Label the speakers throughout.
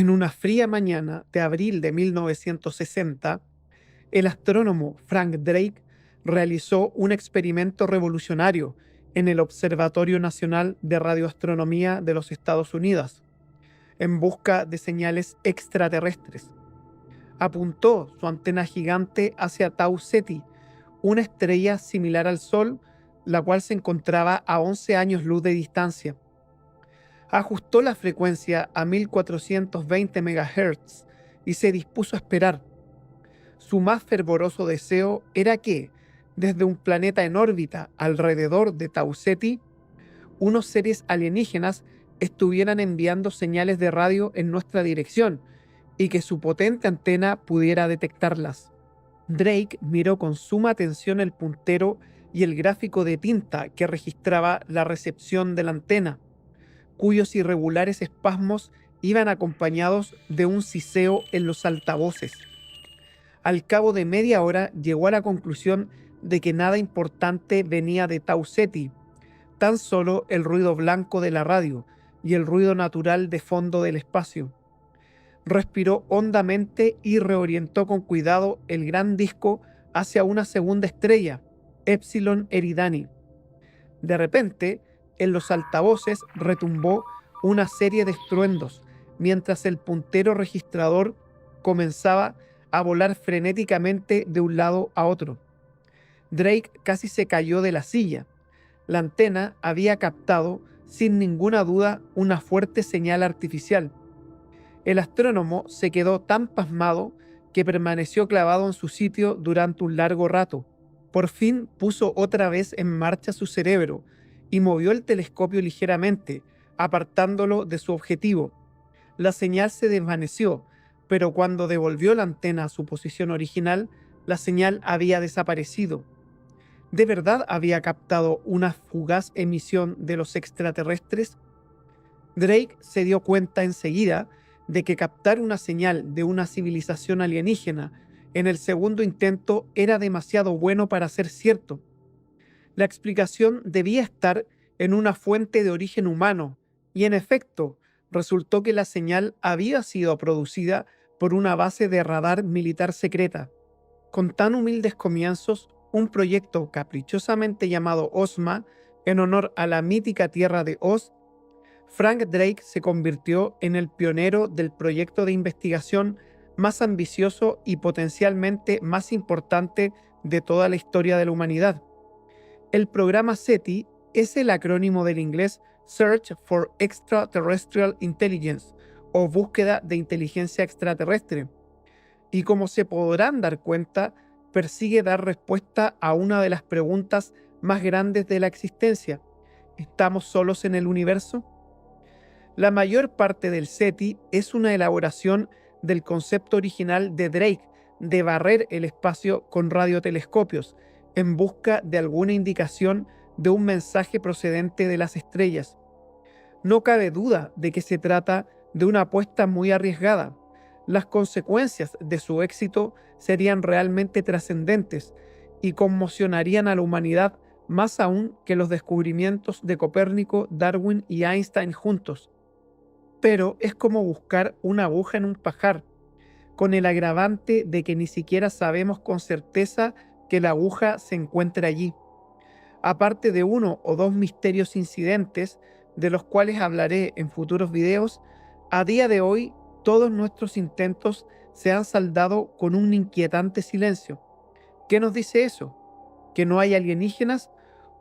Speaker 1: En una fría mañana de abril de 1960, el astrónomo Frank Drake realizó un experimento revolucionario en el Observatorio Nacional de Radioastronomía de los Estados Unidos, en busca de señales extraterrestres. Apuntó su antena gigante hacia Tau Ceti, una estrella similar al Sol, la cual se encontraba a 11 años luz de distancia. Ajustó la frecuencia a 1420 MHz y se dispuso a esperar. Su más fervoroso deseo era que, desde un planeta en órbita alrededor de Tau Ceti, unos seres alienígenas estuvieran enviando señales de radio en nuestra dirección y que su potente antena pudiera detectarlas. Drake miró con suma atención el puntero y el gráfico de tinta que registraba la recepción de la antena, cuyos irregulares espasmos iban acompañados de un siseo en los altavoces. Al cabo de media hora llegó a la conclusión de que nada importante venía de Tau Ceti, tan solo el ruido blanco de la radio y el ruido natural de fondo del espacio. Respiró hondamente y reorientó con cuidado el gran disco hacia una segunda estrella, Epsilon Eridani. De repente, en los altavoces retumbó una serie de estruendos, mientras el puntero registrador comenzaba a volar frenéticamente de un lado a otro. Drake casi se cayó de la silla. La antena había captado, sin ninguna duda, una fuerte señal artificial. El astrónomo se quedó tan pasmado que permaneció clavado en su sitio durante un largo rato. Por fin puso otra vez en marcha su cerebro y movió el telescopio ligeramente, apartándolo de su objetivo. La señal se desvaneció, pero cuando devolvió la antena a su posición original, la señal había desaparecido. ¿De verdad había captado una fugaz emisión de los extraterrestres? Drake se dio cuenta enseguida de que captar una señal de una civilización alienígena en el segundo intento era demasiado bueno para ser cierto. La explicación debía estar en una fuente de origen humano, y en efecto, resultó que la señal había sido producida por una base de radar militar secreta. Con tan humildes comienzos, un proyecto caprichosamente llamado OSMA, en honor a la mítica tierra de Oz, Frank Drake se convirtió en el pionero del proyecto de investigación más ambicioso y potencialmente más importante de toda la historia de la humanidad. El programa SETI es el acrónimo del inglés Search for Extraterrestrial Intelligence, o búsqueda de inteligencia extraterrestre, y como se podrán dar cuenta, persigue dar respuesta a una de las preguntas más grandes de la existencia: ¿estamos solos en el universo? La mayor parte del SETI es una elaboración del concepto original de Drake de barrer el espacio con radiotelescopios en busca de alguna indicación de un mensaje procedente de las estrellas. No cabe duda de que se trata de una apuesta muy arriesgada. Las consecuencias de su éxito serían realmente trascendentes y conmocionarían a la humanidad más aún que los descubrimientos de Copérnico, Darwin y Einstein juntos. Pero es como buscar una aguja en un pajar, con el agravante de que ni siquiera sabemos con certeza que la aguja se encuentra allí. Aparte de uno o dos misterios incidentes, de los cuales hablaré en futuros videos, a día de hoy todos nuestros intentos se han saldado con un inquietante silencio. ¿Qué nos dice eso? ¿Que no hay alienígenas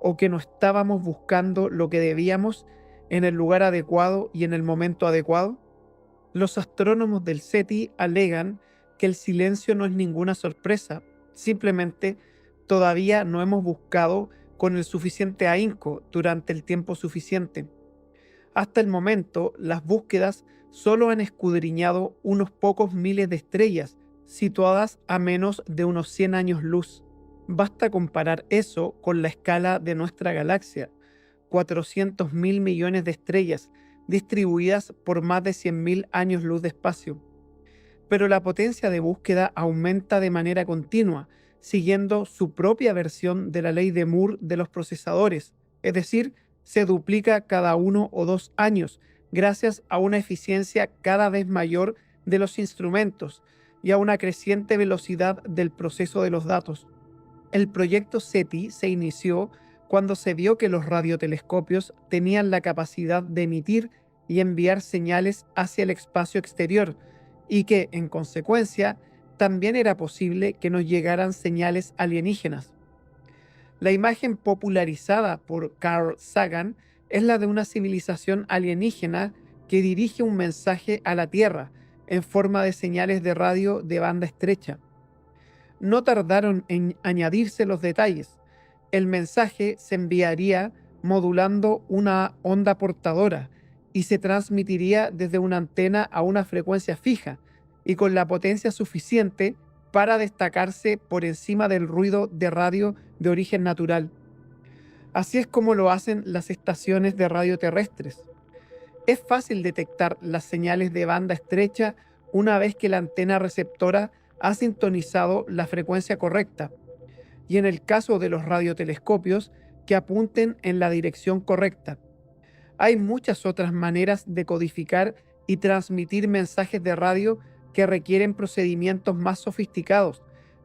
Speaker 1: o que no estábamos buscando lo que debíamos en el lugar adecuado y en el momento adecuado? Los astrónomos del SETI alegan que el silencio no es ninguna sorpresa, simplemente todavía no hemos buscado con el suficiente ahínco durante el tiempo suficiente. Hasta el momento, las búsquedas solo han escudriñado unos pocos miles de estrellas, situadas a menos de unos 100 años luz. Basta comparar eso con la escala de nuestra galaxia: 400.000 millones de estrellas, distribuidas por más de 100.000 años luz de espacio. Pero la potencia de búsqueda aumenta de manera continua, siguiendo su propia versión de la ley de Moore de los procesadores, es decir, se duplica cada 1 o 2 años, gracias a una eficiencia cada vez mayor de los instrumentos y a una creciente velocidad del proceso de los datos. El proyecto SETI se inició cuando se vio que los radiotelescopios tenían la capacidad de emitir y enviar señales hacia el espacio exterior y que, en consecuencia, también era posible que nos llegaran señales alienígenas. La imagen popularizada por Carl Sagan es la de una civilización alienígena que dirige un mensaje a la Tierra en forma de señales de radio de banda estrecha. No tardaron en añadirse los detalles. El mensaje se enviaría modulando una onda portadora y se transmitiría desde una antena a una frecuencia fija y con la potencia suficiente para destacarse por encima del ruido de radio de origen natural. Así es como lo hacen las estaciones de radio terrestres. Es fácil detectar las señales de banda estrecha una vez que la antena receptora ha sintonizado la frecuencia correcta, y en el caso de los radiotelescopios, que apunten en la dirección correcta. Hay muchas otras maneras de codificar y transmitir mensajes de radio que requieren procedimientos más sofisticados,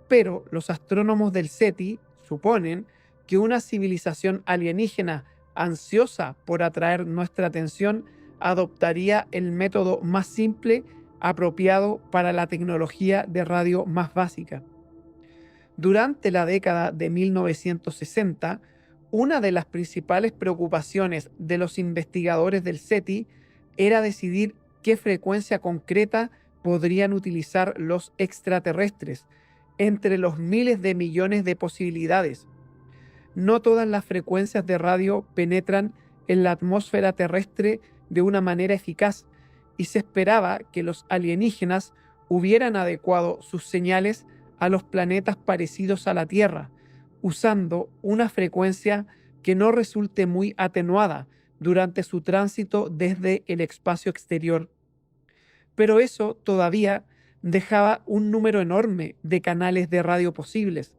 Speaker 1: pero los astrónomos del SETI suponen que una civilización alienígena ansiosa por atraer nuestra atención adoptaría el método más simple apropiado para la tecnología de radio más básica. Durante la década de 1960, una de las principales preocupaciones de los investigadores del SETI era decidir qué frecuencia concreta podrían utilizar los extraterrestres entre los miles de millones de posibilidades. No todas las frecuencias de radio penetran en la atmósfera terrestre de una manera eficaz y se esperaba que los alienígenas hubieran adecuado sus señales a los planetas parecidos a la Tierra, usando una frecuencia que no resulte muy atenuada durante su tránsito desde el espacio exterior. Pero eso todavía dejaba un número enorme de canales de radio posibles.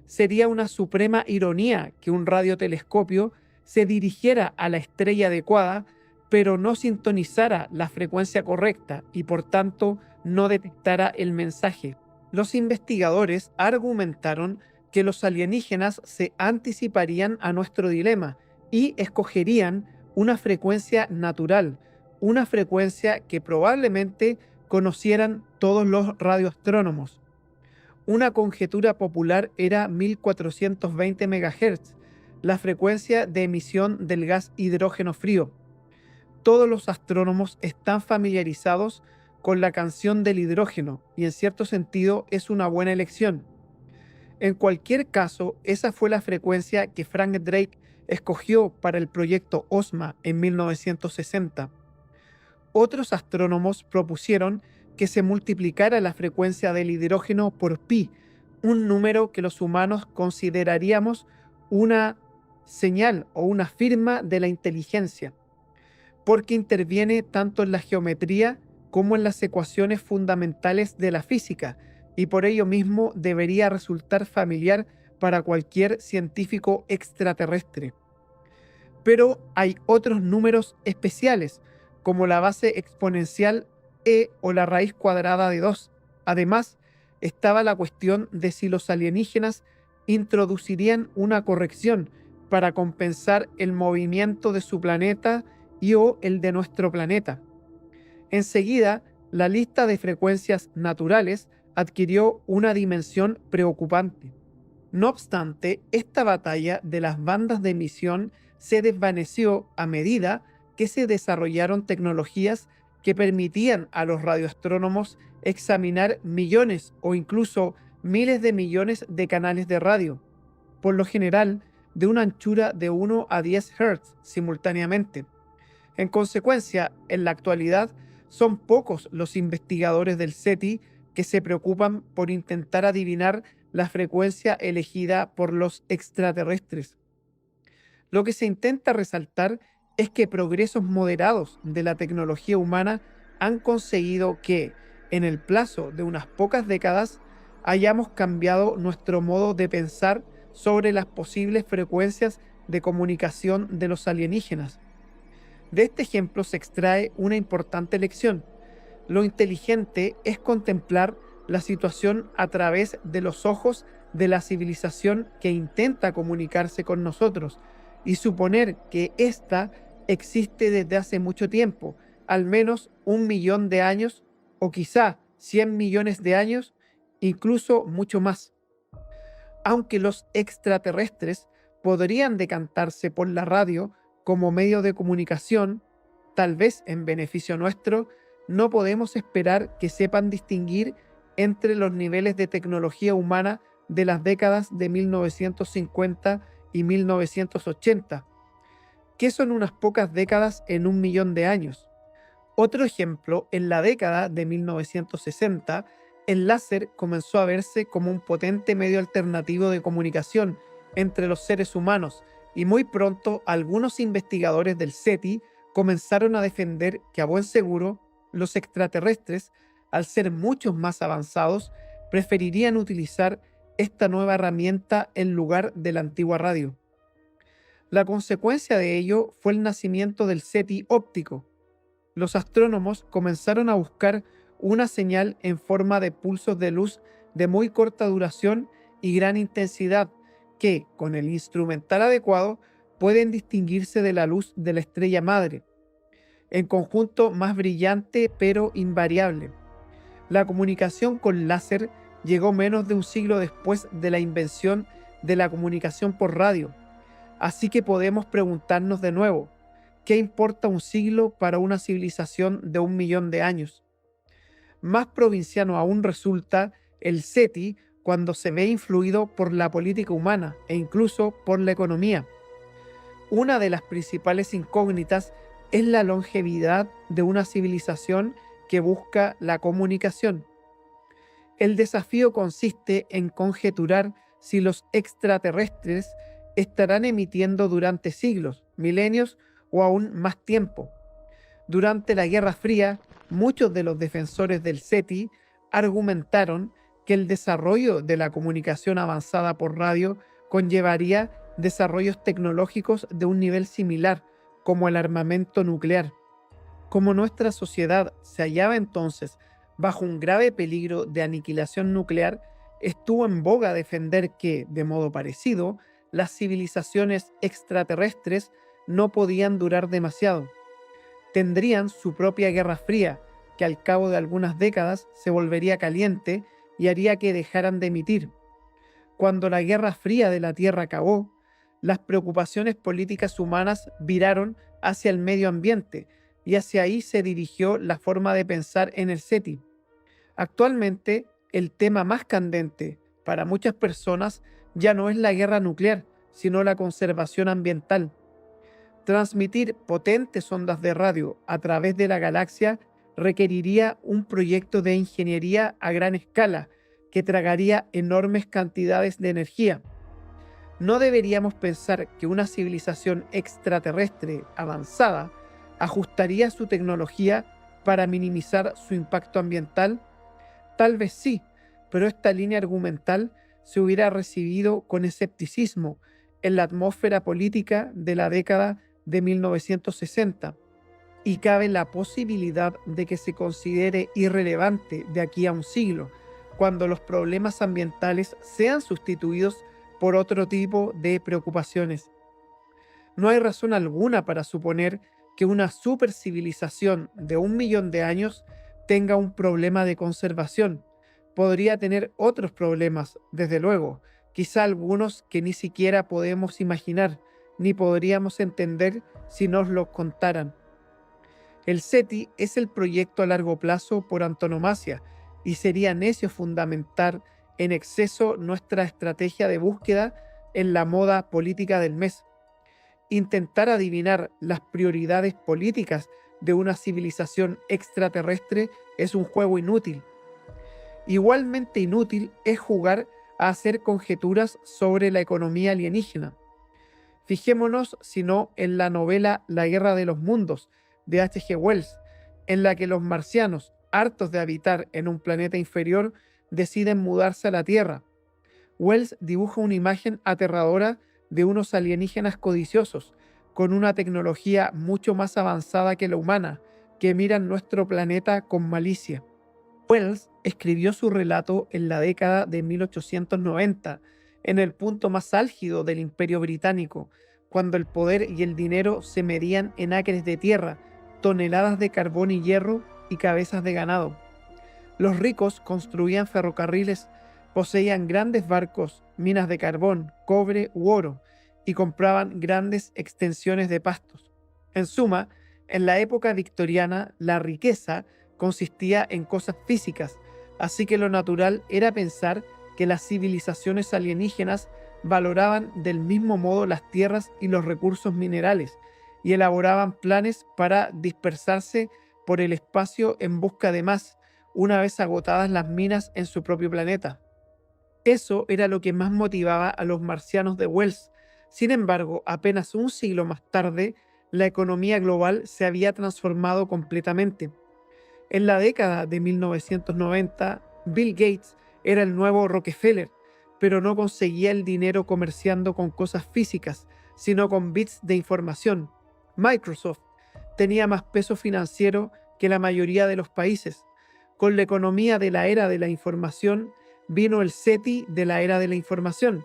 Speaker 1: Sería una suprema ironía que un radiotelescopio se dirigiera a la estrella adecuada, pero no sintonizara la frecuencia correcta y por tanto no detectara el mensaje. Los investigadores argumentaron que los alienígenas se anticiparían a nuestro dilema y escogerían una frecuencia natural, una frecuencia que probablemente conocieran todos los radioastrónomos. Una conjetura popular era 1420 MHz, la frecuencia de emisión del gas hidrógeno frío. Todos los astrónomos están familiarizados con la canción del hidrógeno y en cierto sentido es una buena elección. En cualquier caso, esa fue la frecuencia que Frank Drake escogió para el proyecto OSMA en 1960. Otros astrónomos propusieron que se multiplicara la frecuencia del hidrógeno por pi, un número que los humanos consideraríamos una señal o una firma de la inteligencia, porque interviene tanto en la geometría como en las ecuaciones fundamentales de la física, y por ello mismo debería resultar familiar para cualquier científico extraterrestre. Pero hay otros números especiales, como la base exponencial e o la raíz cuadrada de 2. Además, estaba la cuestión de si los alienígenas introducirían una corrección para compensar el movimiento de su planeta y o el de nuestro planeta. Enseguida, la lista de frecuencias naturales adquirió una dimensión preocupante. No obstante, esta batalla de las bandas de emisión se desvaneció a medida que se desarrollaron tecnologías que permitían a los radioastrónomos examinar millones o incluso miles de millones de canales de radio, por lo general de una anchura de 1 a 10 Hz simultáneamente. En consecuencia, en la actualidad son pocos los investigadores del SETI que se preocupan por intentar adivinar la frecuencia elegida por los extraterrestres. Lo que se intenta resaltar es que progresos moderados de la tecnología humana han conseguido que, en el plazo de unas pocas décadas, hayamos cambiado nuestro modo de pensar sobre las posibles frecuencias de comunicación de los alienígenas. De este ejemplo se extrae una importante lección. Lo inteligente es contemplar la situación a través de los ojos de la civilización que intenta comunicarse con nosotros y suponer que ésta existe desde hace mucho tiempo, al menos 1 millón de años o quizá 100 millones de años, incluso mucho más. Aunque los extraterrestres podrían decantarse por la radio como medio de comunicación, tal vez en beneficio nuestro, no podemos esperar que sepan distinguir entre los niveles de tecnología humana de las décadas de 1950 y 1980, que son unas pocas décadas en 1 millón de años. Otro ejemplo, en la década de 1960, el láser comenzó a verse como un potente medio alternativo de comunicación entre los seres humanos y muy pronto algunos investigadores del SETI comenzaron a defender que a buen seguro los extraterrestres, al ser muchos más avanzados, preferirían utilizar esta nueva herramienta en lugar de la antigua radio. La consecuencia de ello fue el nacimiento del SETI óptico. Los astrónomos comenzaron a buscar una señal en forma de pulsos de luz de muy corta duración y gran intensidad que, con el instrumental adecuado, pueden distinguirse de la luz de la estrella madre, en conjunto más brillante pero invariable. La comunicación con láser llegó menos de un siglo después de la invención de la comunicación por radio, así que podemos preguntarnos de nuevo, ¿qué importa un siglo para una civilización de 1 millón de años? Más provinciano aún resulta el SETI cuando se ve influido por la política humana e incluso por la economía. Una de las principales incógnitas es la longevidad de una civilización que busca la comunicación. El desafío consiste en conjeturar si los extraterrestres estarán emitiendo durante siglos, milenios o aún más tiempo. Durante la Guerra Fría, muchos de los defensores del SETI argumentaron que el desarrollo de la comunicación avanzada por radio conllevaría desarrollos tecnológicos de un nivel similar, como el armamento nuclear. Como nuestra sociedad se hallaba entonces bajo un grave peligro de aniquilación nuclear, estuvo en boga defender que, de modo parecido, las civilizaciones extraterrestres no podían durar demasiado. Tendrían su propia Guerra Fría, que al cabo de algunas décadas se volvería caliente y haría que dejaran de emitir. Cuando la Guerra Fría de la Tierra acabó, las preocupaciones políticas humanas viraron hacia el medio ambiente y hacia ahí se dirigió la forma de pensar en el SETI. Actualmente, el tema más candente para muchas personas ya no es la guerra nuclear, sino la conservación ambiental. Transmitir potentes ondas de radio a través de la galaxia requeriría un proyecto de ingeniería a gran escala que tragaría enormes cantidades de energía. No deberíamos pensar que una civilización extraterrestre avanzada ajustaría su tecnología para minimizar su impacto ambiental. Tal vez sí, pero esta línea argumental se hubiera recibido con escepticismo en la atmósfera política de la década de 1960, y cabe la posibilidad de que se considere irrelevante de aquí a un siglo, cuando los problemas ambientales sean sustituidos por otro tipo de preocupaciones. No hay razón alguna para suponer que una supercivilización de 1 millón de años tenga un problema de conservación. Podría tener otros problemas, desde luego, quizá algunos que ni siquiera podemos imaginar, ni podríamos entender si nos los contaran. El SETI es el proyecto a largo plazo por antonomasia y sería necio fundamentar en exceso nuestra estrategia de búsqueda en la moda política del mes. Intentar adivinar las prioridades políticas de una civilización extraterrestre es un juego inútil. Igualmente inútil es jugar a hacer conjeturas sobre la economía alienígena. Fijémonos, si no, en la novela La Guerra de los Mundos de H. G. Wells, en la que los marcianos, hartos de habitar en un planeta inferior, deciden mudarse a la Tierra. Wells dibuja una imagen aterradora de unos alienígenas codiciosos, con una tecnología mucho más avanzada que la humana, que miran nuestro planeta con malicia. Wells escribió su relato en la década de 1890, en el punto más álgido del Imperio Británico, cuando el poder y el dinero se medían en acres de tierra, toneladas de carbón y hierro y cabezas de ganado. Los ricos construían ferrocarriles, poseían grandes barcos, minas de carbón, cobre u oro, y compraban grandes extensiones de pastos. En suma, en la época victoriana, la riqueza consistía en cosas físicas, así que lo natural era pensar que las civilizaciones alienígenas valoraban del mismo modo las tierras y los recursos minerales, y elaboraban planes para dispersarse por el espacio en busca de más, una vez agotadas las minas en su propio planeta. Eso era lo que más motivaba a los marcianos de Wells. Sin embargo, apenas un siglo más tarde, la economía global se había transformado completamente. En la década de 1990, Bill Gates era el nuevo Rockefeller, pero no conseguía el dinero comerciando con cosas físicas, sino con bits de información. Microsoft tenía más peso financiero que la mayoría de los países. Con la economía de la era de la información vino el SETI de la era de la información.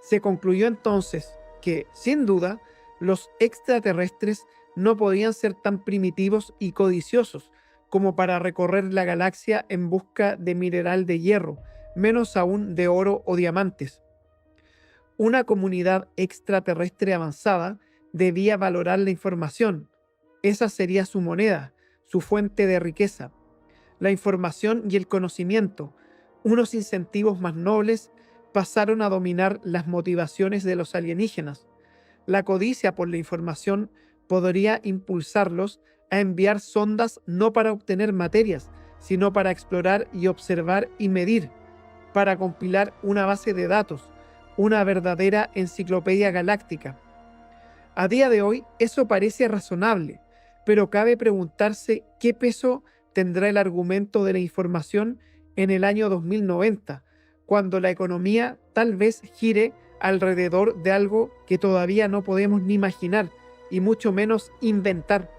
Speaker 1: Se concluyó entonces que, sin duda, los extraterrestres no podían ser tan primitivos y codiciosos como para recorrer la galaxia en busca de mineral de hierro, menos aún de oro o diamantes. Una comunidad extraterrestre avanzada debía valorar la información. Esa sería su moneda, su fuente de riqueza. La información y el conocimiento, unos incentivos más nobles, pasaron a dominar las motivaciones de los alienígenas. La codicia por la información podría impulsarlos a enviar sondas no para obtener materias, sino para explorar y observar y medir, para compilar una base de datos, una verdadera enciclopedia galáctica. A día de hoy eso parece razonable, pero cabe preguntarse qué peso tendrá el argumento de la información en el año 2090, cuando la economía tal vez gire alrededor de algo que todavía no podemos ni imaginar y mucho menos inventar.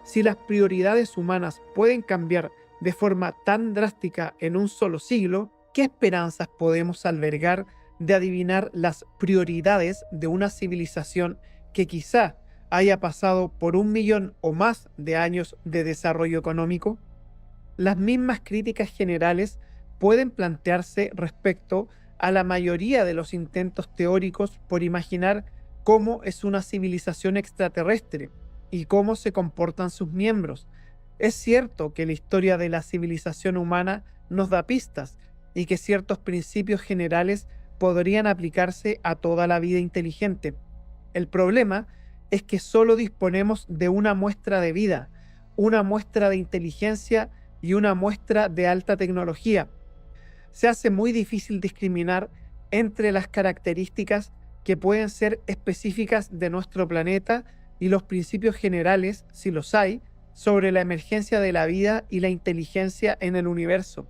Speaker 1: Si las prioridades humanas pueden cambiar de forma tan drástica en un solo siglo, ¿qué esperanzas podemos albergar de adivinar las prioridades de una civilización que quizá haya pasado por 1 millón o más de años de desarrollo económico? Las mismas críticas generales pueden plantearse respecto a la mayoría de los intentos teóricos por imaginar cómo es una civilización extraterrestre y cómo se comportan sus miembros. Es cierto que la historia de la civilización humana nos da pistas y que ciertos principios generales podrían aplicarse a toda la vida inteligente. El problema es que solo disponemos de una muestra de vida, una muestra de inteligencia y una muestra de alta tecnología. Se hace muy difícil discriminar entre las características que pueden ser específicas de nuestro planeta y los principios generales, si los hay, sobre la emergencia de la vida y la inteligencia en el universo.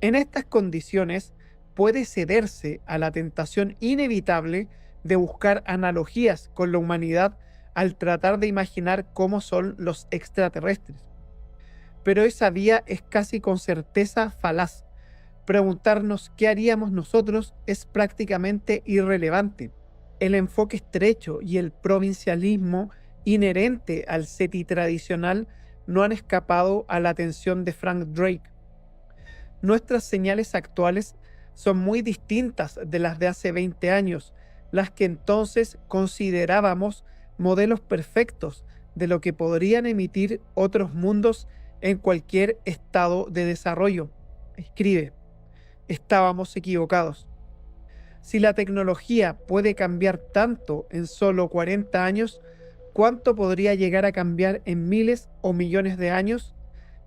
Speaker 1: En estas condiciones puede cederse a la tentación inevitable de buscar analogías con la humanidad al tratar de imaginar cómo son los extraterrestres. Pero esa vía es casi con certeza falaz. Preguntarnos qué haríamos nosotros es prácticamente irrelevante. El enfoque estrecho y el provincialismo inherente al SETI tradicional no han escapado a la atención de Frank Drake. Nuestras señales actuales son muy distintas de las de hace 20 años, las que entonces considerábamos modelos perfectos de lo que podrían emitir otros mundos en cualquier estado de desarrollo. Escribe, estábamos equivocados. Si la tecnología puede cambiar tanto en solo 40 años, ¿cuánto podría llegar a cambiar en miles o millones de años?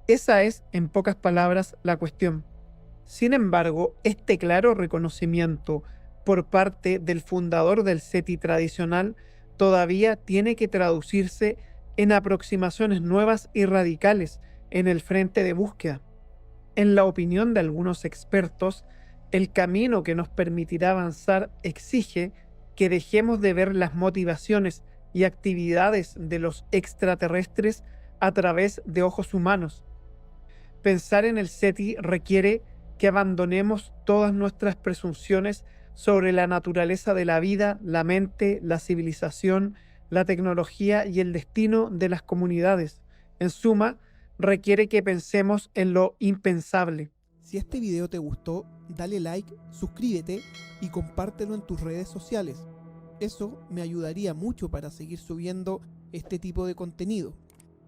Speaker 1: Esa es, en pocas palabras, la cuestión. Sin embargo, este claro reconocimiento por parte del fundador del SETI tradicional todavía tiene que traducirse en aproximaciones nuevas y radicales en el frente de búsqueda. En la opinión de algunos expertos, el camino que nos permitirá avanzar exige que dejemos de ver las motivaciones y actividades de los extraterrestres a través de ojos humanos. Pensar en el SETI requiere que abandonemos todas nuestras presunciones sobre la naturaleza de la vida, la mente, la civilización, la tecnología y el destino de las comunidades. En suma, requiere que pensemos en lo impensable.
Speaker 2: Si este video te gustó, dale like, suscríbete y compártelo en tus redes sociales. Eso me ayudaría mucho para seguir subiendo este tipo de contenido.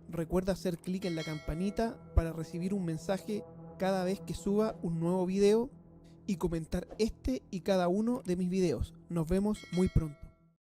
Speaker 2: Recuerda hacer clic en la campanita para recibir un mensaje cada vez que suba un nuevo video y comentar este y cada uno de mis videos. Nos vemos muy pronto.